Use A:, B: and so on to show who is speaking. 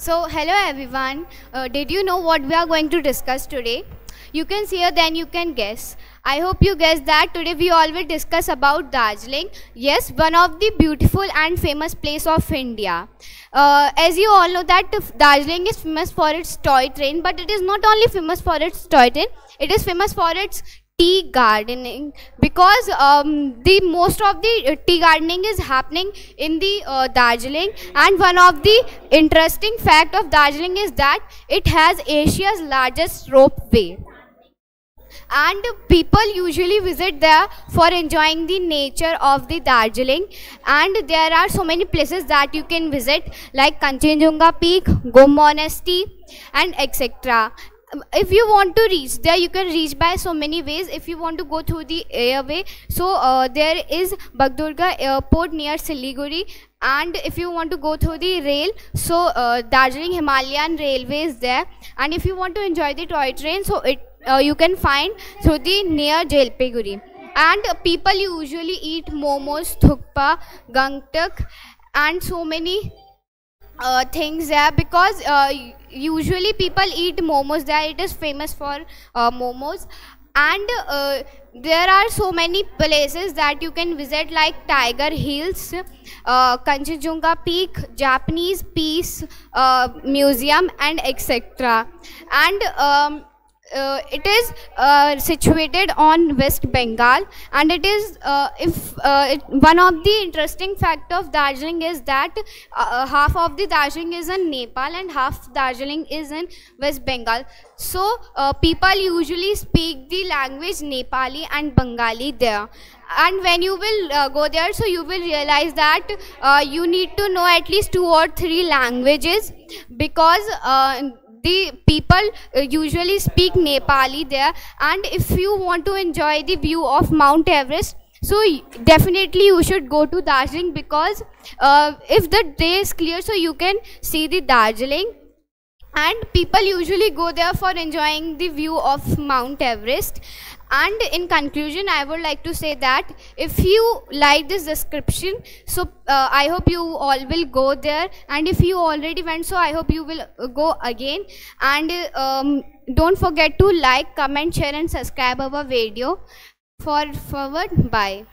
A: So, hello everyone. Did you know what we are going to discuss today? You can see or then you can guess. I hope you guessed that today we all will discuss about Darjeeling. Yes, one of the beautiful and famous place of India. As you all know that Darjeeling is famous for its toy train, but it is not only famous for its toy train, it is famous for its tea gardening, because the most of the tea gardening is happening in the Darjeeling. And one of the interesting fact of Darjeeling is that it has Asia's largest ropeway, and people usually visit there for enjoying the nature of the Darjeeling. And there are so many places that you can visit, like Kanchenjunga Peak, Gom Monastery, and etc. If you want to reach there, you can reach by so many ways. If you want to go through the airway, so there is Bagdurga Airport near Siliguri. And if you want to go through the rail, so Darjeeling Himalayan Railway is there. And if you want to enjoy the toy train, so you can find through the near Jalpaiguri. And people usually eat momos, thukpa, gangtok, and so many things there, because usually people eat momos there. It is famous for momos. And there are so many places that you can visit, like Tiger Hills, Kanchenjunga Peak, Japanese Peace Museum, and etc. And it is situated on West Bengal. And it is one of the interesting fact of Darjeeling is that half of the Darjeeling is in Nepal and half Darjeeling is in West Bengal. So people usually speak the language Nepali and Bengali there. And when you will go there, so you will realize that you need to know at least 2 or 3 languages, because the people usually speak Nepali there. And if you want to enjoy the view of Mount Everest, so definitely you should go to Darjeeling, because if the day is clear, so you can see the Darjeeling. And people usually go there for enjoying the view of Mount Everest. And in conclusion, I would like to say that if you like this description, so I hope you all will go there. And if you already went, so I hope you will go again. And don't forget to like, comment, share, and subscribe our video. For forward, bye.